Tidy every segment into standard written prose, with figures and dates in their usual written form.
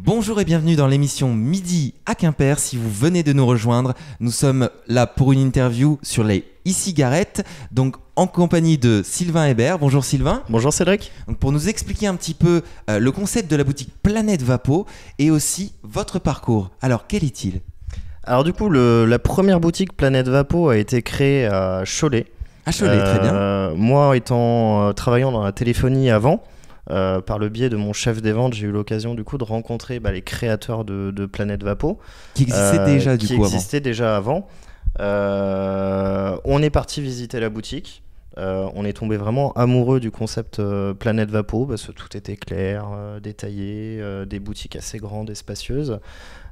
Bonjour et bienvenue dans l'émission Midi à Quimper. Si vous venez de nous rejoindre, nous sommes là pour une interview sur les e-cigarettes, donc en compagnie de Sylvain Hébert. Bonjour Sylvain. Bonjour Cédric. Donc pour nous expliquer un petit peu le concept de la boutique Planète Vapo et aussi votre parcours. Alors quel est-il ? Alors du coup, la première boutique Planète Vapo a été créée à Cholet. À Cholet, très bien. Moi travaillant dans la téléphonie avant, par le biais de mon chef des ventes, j'ai eu l'occasion du coup de rencontrer les créateurs de Planète Vapo. Qui existait déjà avant. On est parti visiter la boutique. On est tombé vraiment amoureux du concept Planète Vapo parce que tout était clair, détaillé, des boutiques assez grandes et spacieuses.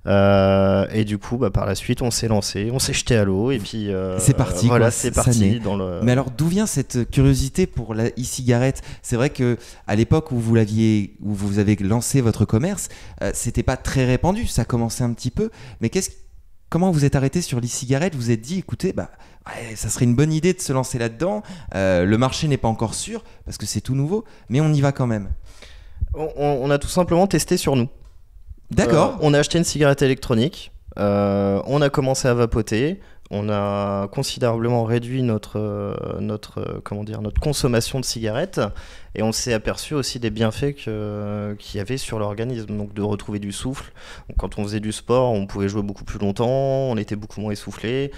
Et du coup, par la suite, on s'est lancé, on s'est jeté à l'eau et puis c'est parti. Voilà, quoi. c'est parti. Mais alors, d'où vient cette curiosité pour la e-cigarette ? C'est vrai que à l'époque où vous avez lancé votre commerce, c'était pas très répandu. Ça commençait un petit peu. Mais comment vous êtes arrêté sur l'e-cigarette ? Vous vous êtes dit, écoutez, ça serait une bonne idée de se lancer là-dedans. Le marché n'est pas encore sûr parce que c'est tout nouveau, mais on y va quand même. On a tout simplement testé sur nous. D'accord. On a acheté une cigarette électronique, on a commencé à vapoter, on a considérablement réduit notre consommation de cigarettes et on s'est aperçu aussi des bienfaits qu'il y avait sur l'organisme, donc de retrouver du souffle. Donc, quand on faisait du sport, on pouvait jouer beaucoup plus longtemps, on était beaucoup moins essoufflé.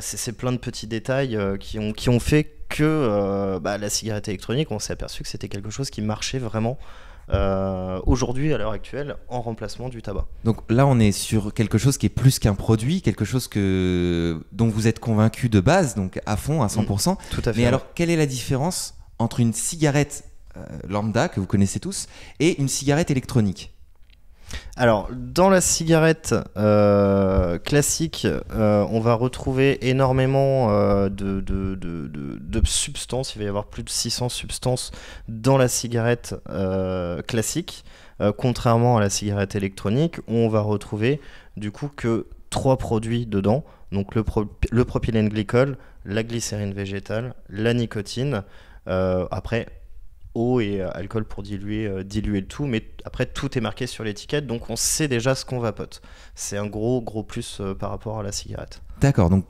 C'est plein de petits détails qui ont fait que la cigarette électronique, on s'est aperçu que c'était quelque chose qui marchait vraiment. Aujourd'hui, à l'heure actuelle, en remplacement du tabac. Donc là, on est sur quelque chose qui est plus qu'un produit, quelque chose dont vous êtes convaincu de base, donc à fond, à 100%. Tout à fait. Mais alors, quelle est la différence entre une cigarette lambda, que vous connaissez tous, et une cigarette électronique ? Alors, dans la cigarette classique, on va retrouver énormément de substances. Il va y avoir plus de 600 substances dans la cigarette classique. Contrairement à la cigarette électronique, où on va retrouver du coup que 3 produits dedans. Donc le propylène glycol, la glycérine végétale, la nicotine. Après, eau et alcool pour diluer le tout, mais après tout est marqué sur l'étiquette, donc on sait déjà ce qu'on vapote. C'est un gros plus par rapport à la cigarette. D'accord, donc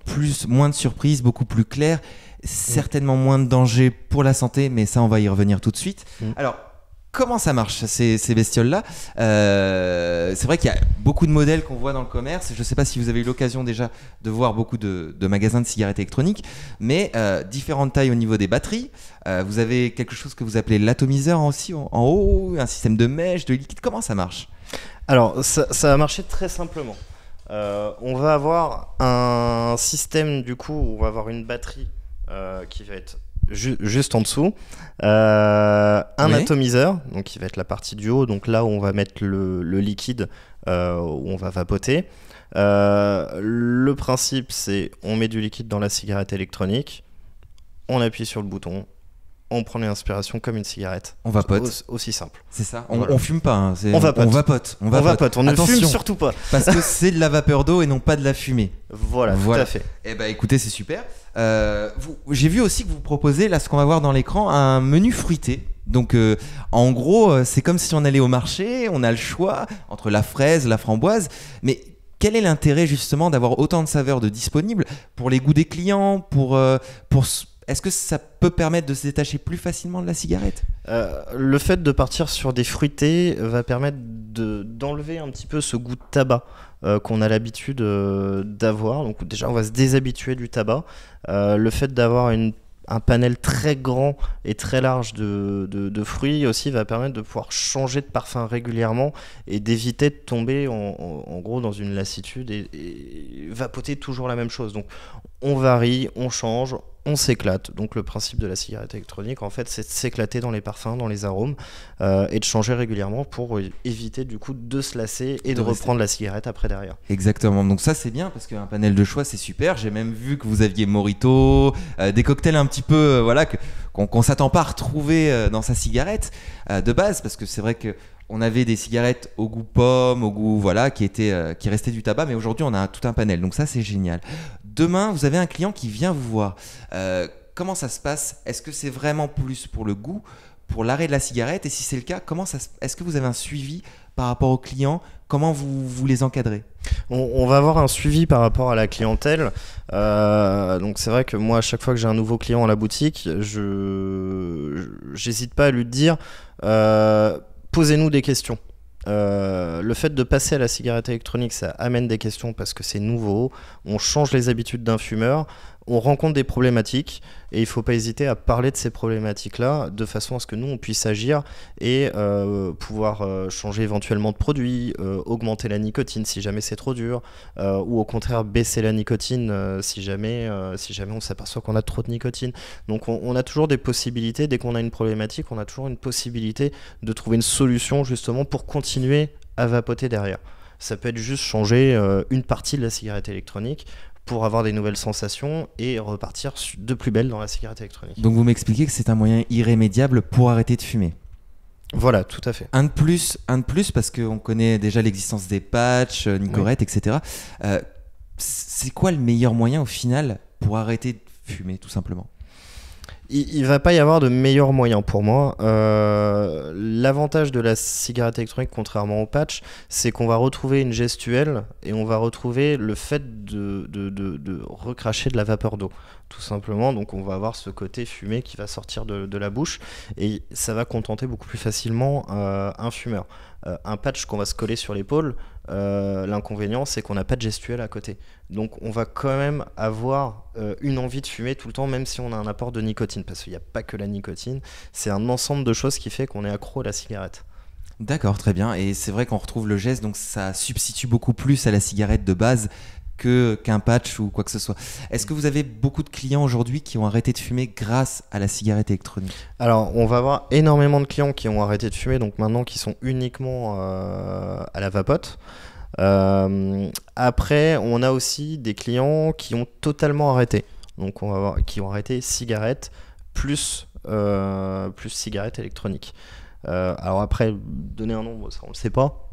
moins de surprises, beaucoup plus clair, certainement moins de danger pour la santé, mais ça on va y revenir tout de suite. Alors, comment ça marche ces bestioles-là ? C'est vrai qu'il y a beaucoup de modèles qu'on voit dans le commerce. Je ne sais pas si vous avez eu l'occasion déjà de voir beaucoup de magasins de cigarettes électroniques, mais différentes tailles au niveau des batteries. Vous avez quelque chose que vous appelez l'atomiseur aussi en haut, un système de mèche, de liquide. Comment ça marche ? Alors, ça va marcher très simplement. On va avoir un système, du coup, où on va avoir une batterie qui va être juste en dessous, un atomiseur, donc qui va être la partie du haut, donc là où on va mettre le liquide où on va vapoter. Le principe, c'est on met du liquide dans la cigarette électronique, on appuie sur le bouton, on prend l'inspiration comme une cigarette. On vapote. Aussi simple. C'est ça. On fume pas. Hein. On vapote. On vapote. On ne fume surtout pas. Parce que c'est de la vapeur d'eau et non pas de la fumée. Voilà. Tout à fait. Eh ben, écoutez, c'est super. J'ai vu aussi que vous proposez, là, ce qu'on va voir dans l'écran, un menu fruité. Donc, en gros, c'est comme si on allait au marché, on a le choix entre la fraise, la framboise. Mais quel est l'intérêt, justement, d'avoir autant de saveurs disponibles pour les goûts des clients, Est-ce que ça peut permettre de se détacher plus facilement de la cigarette ? Le fait de partir sur des fruités va permettre d'enlever un petit peu ce goût de tabac qu'on a l'habitude d'avoir. Donc déjà, on va se déshabituer du tabac. Le fait d'avoir un panel très grand et très large de fruits aussi va permettre de pouvoir changer de parfum régulièrement et d'éviter de tomber en gros dans une lassitude et vapoter toujours la même chose. Donc on varie, on change, on s'éclate. Donc le principe de la cigarette électronique, en fait, c'est de s'éclater dans les parfums, dans les arômes et de changer régulièrement pour éviter du coup de se lasser et de reprendre la cigarette après derrière. Exactement, donc ça c'est bien parce qu'un panel de choix c'est super. J'ai même vu que vous aviez Mojito, des cocktails un petit peu qu'on s'attend pas à retrouver dans sa cigarette de base, parce que c'est vrai que on avait des cigarettes au goût pomme, au goût qui restaient du tabac, mais aujourd'hui on a tout un panel, donc ça c'est génial. Demain vous avez un client qui vient vous voir, comment ça se passe ? Est-ce que c'est vraiment plus pour le goût, pour l'arrêt de la cigarette? Et si c'est le cas, est-ce que vous avez un suivi par rapport aux clients? Comment vous les encadrez? On va avoir un suivi par rapport à la clientèle. Donc c'est vrai que moi, à chaque fois que j'ai un nouveau client à la boutique, j'hésite pas à lui dire posez-nous des questions. Le fait de passer à la cigarette électronique, ça amène des questions parce que c'est nouveau, on change les habitudes d'un fumeur, on rencontre des problématiques et il ne faut pas hésiter à parler de ces problématiques-là de façon à ce que nous on puisse agir et pouvoir changer éventuellement de produit, augmenter la nicotine si jamais c'est trop dur, ou au contraire baisser la nicotine si jamais on s'aperçoit qu'on a trop de nicotine. Donc on a toujours des possibilités, dès qu'on a une problématique, on a toujours une possibilité de trouver une solution justement pour continuer à vapoter derrière. Ça peut être juste changer une partie de la cigarette électronique pour avoir des nouvelles sensations et repartir de plus belle dans la cigarette électronique. Donc vous m'expliquez que c'est un moyen irrémédiable pour arrêter de fumer. Voilà, tout à fait. Un de plus parce qu'on connaît déjà l'existence des patchs, Nicorette, oui. etc. C'est quoi le meilleur moyen au final pour arrêter de fumer tout simplement ? Il ne va pas y avoir de meilleur moyen pour moi. L'avantage de la cigarette électronique, contrairement au patch, c'est qu'on va retrouver une gestuelle et on va retrouver le fait de recracher de la vapeur d'eau, tout simplement. Donc on va avoir ce côté fumé qui va sortir de la bouche et ça va contenter beaucoup plus facilement un fumeur. Un patch qu'on va se coller sur l'épaule, l'inconvénient c'est qu'on n'a pas de gestuelle à côté. Donc on va quand même avoir une envie de fumer tout le temps, même si on a un apport de nicotine, parce qu'il n'y a pas que la nicotine, c'est un ensemble de choses qui fait qu'on est accro à la cigarette. D'accord, très bien. Et c'est vrai qu'on retrouve le geste, donc ça substitue beaucoup plus à la cigarette de base qu'un patch ou quoi que ce soit. Est-ce que vous avez beaucoup de clients aujourd'hui qui ont arrêté de fumer grâce à la cigarette électronique ? Alors, on va avoir énormément de clients qui ont arrêté de fumer, donc maintenant qui sont uniquement à la vapote. Après, on a aussi des clients qui ont totalement arrêté. Donc, on va avoir qui ont arrêté cigarette plus cigarette électronique. Alors après, donner un nombre, ça on le sait pas.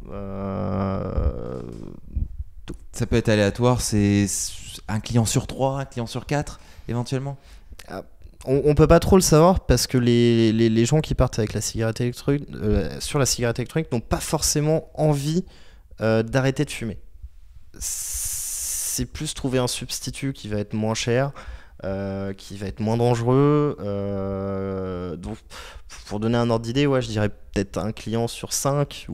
Ça peut être aléatoire, c'est un client sur 3, un client sur 4 éventuellement. On peut pas trop le savoir parce que les gens qui partent avec la cigarette électronique, sur la cigarette électronique n'ont pas forcément envie d'arrêter de fumer. C'est plus trouver un substitut qui va être moins cher, qui va être moins dangereux. Donc, pour donner un ordre d'idée, ouais, je dirais peut-être un client sur 5,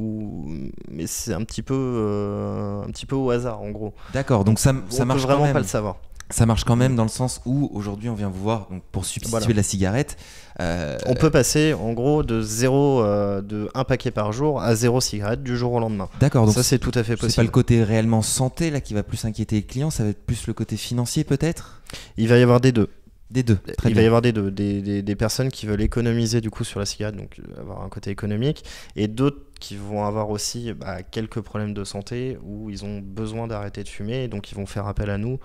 mais c'est un petit peu au hasard en gros. D'accord, donc ça marche peut vraiment quand même. Pas le savoir. Ça marche quand même dans le sens où aujourd'hui on vient vous voir donc pour substituer la cigarette. On peut passer en gros de 1 paquet par jour à 0 cigarette du jour au lendemain. D'accord, donc ça c'est tout à fait possible. C'est pas le côté réellement santé là qui va plus inquiéter les clients, ça va être plus le côté financier peut-être ? Il va y avoir des deux. Des deux, très bien. Il va y avoir des personnes qui veulent économiser du coup sur la cigarette, donc avoir un côté économique, et d'autres qui vont avoir aussi quelques problèmes de santé où ils ont besoin d'arrêter de fumer, et donc ils vont faire appel à nous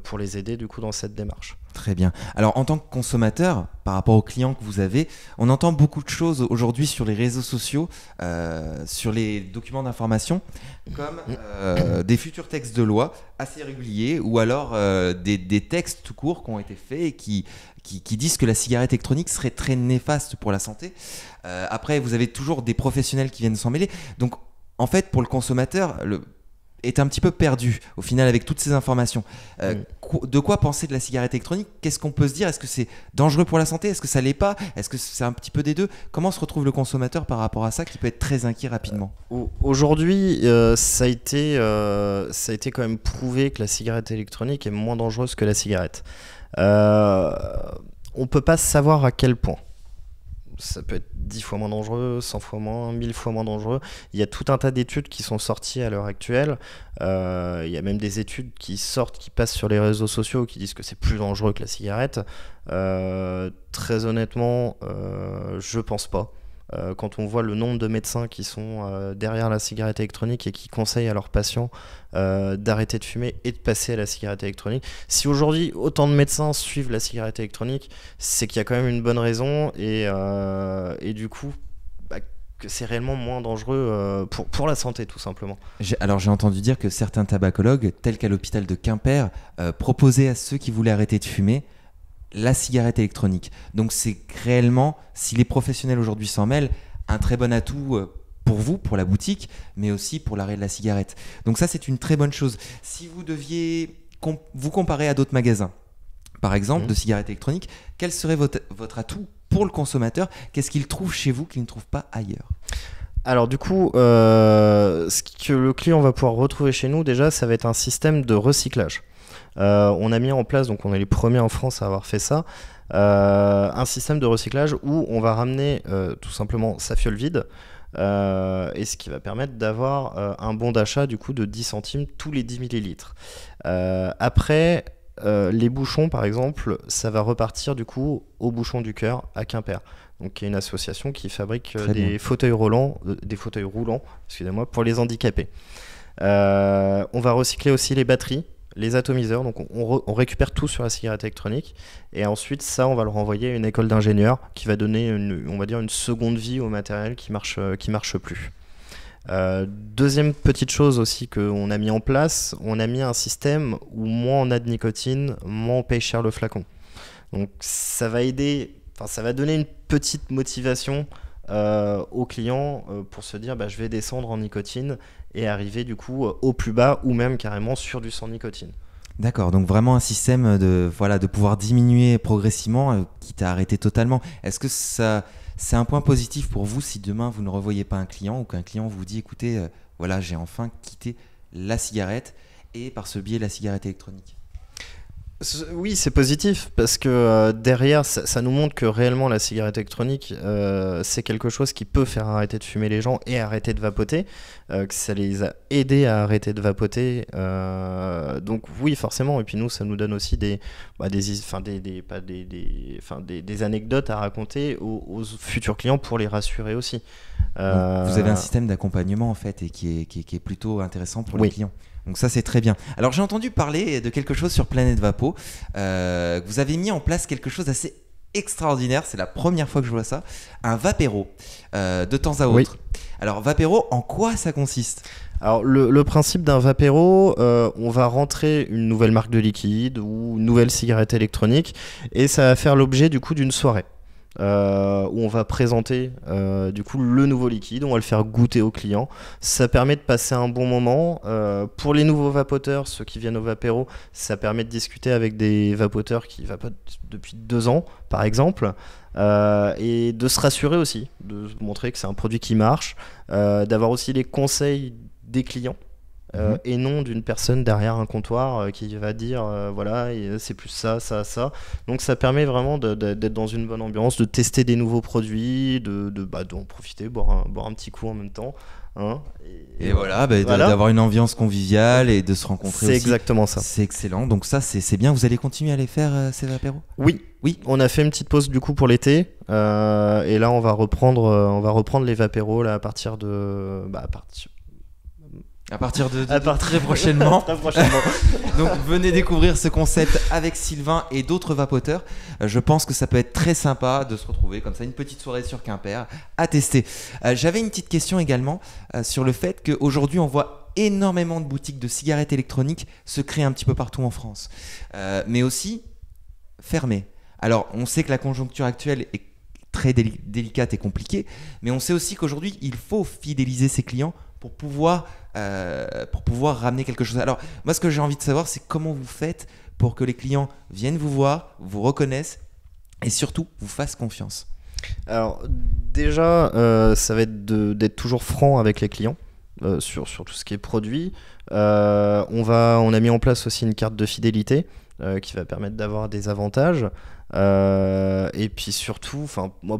pour les aider du coup dans cette démarche. Très bien. Alors en tant que consommateur, par rapport aux clients que vous avez, on entend beaucoup de choses aujourd'hui sur les réseaux sociaux, sur les documents d'information, comme des futurs textes de loi assez réguliers, ou alors des textes tout court qui ont été faits et qui disent que la cigarette électronique serait très néfaste pour la santé. Après, vous avez toujours des professionnels qui viennent s'en mêler. Donc en fait, pour le consommateur, est un petit peu perdu au final avec toutes ces informations. De quoi penser de la cigarette électronique ? Qu'est-ce qu'on peut se dire ? Est-ce que c'est dangereux pour la santé ? Est-ce que ça l'est pas ? Est-ce que c'est un petit peu des deux ? Comment se retrouve le consommateur par rapport à ça qui peut être très inquiet rapidement ? Aujourd'hui, ça a été quand même prouvé que la cigarette électronique est moins dangereuse que la cigarette. On peut pas savoir à quel point. Ça peut être 10 fois moins dangereux, 100 fois moins, 1000 fois moins dangereux. Il y a tout un tas d'études qui sont sorties à l'heure actuelle. Il y a même des études qui passent sur les réseaux sociaux qui disent que c'est plus dangereux que la cigarette. Très honnêtement, je pense pas. Quand on voit le nombre de médecins qui sont derrière la cigarette électronique et qui conseillent à leurs patients d'arrêter de fumer et de passer à la cigarette électronique. Si aujourd'hui autant de médecins suivent la cigarette électronique, c'est qu'il y a quand même une bonne raison et du coup que c'est réellement moins dangereux pour la santé tout simplement. Alors j'ai entendu dire que certains tabacologues, tels qu'à l'hôpital de Quimper, proposaient à ceux qui voulaient arrêter de fumer la cigarette électronique. Donc c'est réellement, si les professionnels aujourd'hui s'en mêlent, un très bon atout pour vous, pour la boutique, mais aussi pour l'arrêt de la cigarette. Donc ça, c'est une très bonne chose. Si vous deviez vous comparer à d'autres magasins, par exemple, de cigarettes électroniques, quel serait votre atout pour le consommateur? Qu'est-ce qu'il trouve chez vous qu'il ne trouve pas ailleurs? Alors du coup, ce que le client va pouvoir retrouver chez nous, déjà, ça va être un système de recyclage. On a mis en place, donc on est les premiers en France à avoir fait ça, un système de recyclage où on va ramener tout simplement sa fiole vide, et ce qui va permettre d'avoir un bon d'achat du coup de 10 centimes tous les 10 millilitres. Après, les bouchons par exemple, ça va repartir du coup au Bouchons du Cœur à Quimper. Donc, qui est une association qui fabrique des fauteuils roulants, excusez-moi, pour les handicapés. On va recycler aussi les batteries, les atomiseurs, donc on récupère tout sur la cigarette électronique, et ensuite ça on va le renvoyer à une école d'ingénieurs qui va donner on va dire une seconde vie au matériel qui marche plus. Deuxième petite chose aussi qu'on a mis en place, on a mis un système où moins on a de nicotine, moins on paye cher le flacon. Donc ça va aider, ça va donner une petite motivation aux clients pour se dire je vais descendre en nicotine et arriver du coup au plus bas ou même carrément sur du sans nicotine. D'accord, donc vraiment un système de pouvoir diminuer progressivement, quitte à arrêter totalement. Est-ce que c'est un point positif pour vous si demain vous ne revoyez pas un client ou qu'un client vous dit écoutez, j'ai enfin quitté la cigarette et par ce biais la cigarette électronique? Oui, c'est positif parce que derrière, ça nous montre que réellement la cigarette électronique, c'est quelque chose qui peut faire arrêter de fumer les gens et arrêter de vapoter, que ça les a aidés à arrêter de vapoter. Donc oui, forcément. Et puis nous, ça nous donne aussi des anecdotes à raconter aux futurs clients pour les rassurer aussi. Vous avez un système d'accompagnement en fait et qui est plutôt intéressant pour les clients. Donc ça c'est très bien. Alors j'ai entendu parler de quelque chose sur Planète Vapo. Vous avez mis en place quelque chose d'assez extraordinaire. C'est la première fois que je vois ça. Un vapéro de temps à autre. Oui. Alors vapéro, en quoi ça consiste ? Alors le principe d'un vapéro, on va rentrer une nouvelle marque de liquide ou une nouvelle cigarette électronique et ça va faire l'objet du coup d'une soirée. Où on va présenter du coup le nouveau liquide, on va le faire goûter aux clients. Ça permet de passer un bon moment. Pour les nouveaux vapoteurs, ceux qui viennent au vapéro, ça permet de discuter avec des vapoteurs qui vapotent depuis 2 ans par exemple, et de se rassurer aussi, de montrer que c'est un produit qui marche, d'avoir aussi les conseils des clients. Et non d'une personne derrière un comptoir qui va dire c'est plus ça. Donc ça permet vraiment d'être dans une bonne ambiance, de tester des nouveaux produits, d'en profiter, boire un petit coup en même temps. Et voilà. D'avoir une ambiance conviviale et de se rencontrer aussi. C'est exactement ça. C'est excellent. Donc ça, c'est bien. Vous allez continuer à les faire, ces apéros ? Oui. On a fait une petite pause du coup pour l'été. Et là, on va reprendre les apéros là, à partir de... très prochainement. Donc venez découvrir ce concept avec Sylvain et d'autres vapoteurs. Je pense que ça peut être très sympa de se retrouver comme ça, une petite soirée sur Quimper à tester. J'avais une petite question également sur le fait qu'aujourd'hui on voit énormément de boutiques de cigarettes électroniques se créer un petit peu partout en France, mais aussi fermées. Alors on sait que la conjoncture actuelle est très délicate et compliquée, mais on sait aussi qu'aujourd'hui il faut fidéliser ses clients pour pouvoir ramener quelque chose. Alors moi ce que j'ai envie de savoir, c'est comment vous faites pour que les clients viennent vous voir, vous reconnaissent et surtout vous fassent confiance. Alors déjà ça va être d'être toujours franc avec les clients sur tout ce qui est produit. On a mis en place aussi une carte de fidélité qui va permettre d'avoir des avantages. Et puis surtout,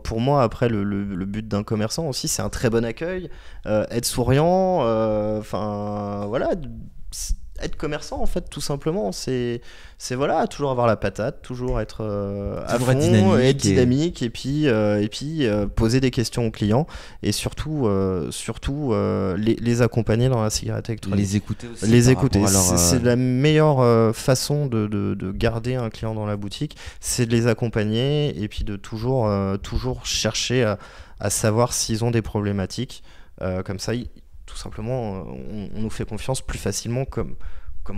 pour moi, après le but d'un commerçant aussi, c'est un très bon accueil, être souriant, être commerçant en fait, tout simplement. C'est toujours avoir la patate, toujours être à fond, être dynamique et puis poser des questions aux clients et surtout les accompagner dans la cigarette électronique. Les écouter aussi. Les écouter. C'est la meilleure façon de garder un client dans la boutique, c'est de les accompagner et puis de toujours chercher à savoir s'ils ont des problématiques. Comme ça, tout simplement, on nous fait confiance plus facilement comme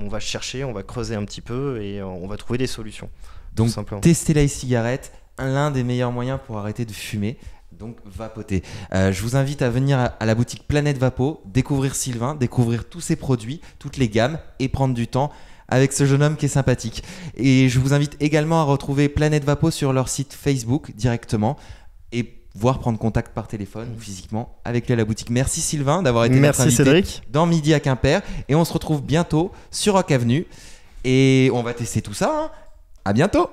on va chercher, on va creuser un petit peu et on va trouver des solutions. Donc simplement. tester la e-cigarette, l'un des meilleurs moyens pour arrêter de fumer. Donc vapoter. Je vous invite à venir à la boutique Planète Vapo, découvrir Sylvain, découvrir tous ses produits, toutes les gammes et prendre du temps avec ce jeune homme qui est sympathique. Et je vous invite également à retrouver Planète Vapo sur leur site Facebook directement et voire prendre contact par téléphone ou physiquement avec lui à la boutique. Merci Sylvain d'avoir été notre invité Cédric. dans Midi à Quimper. Et on se retrouve bientôt sur Rock Avenue. Et on va tester tout ça. À bientôt.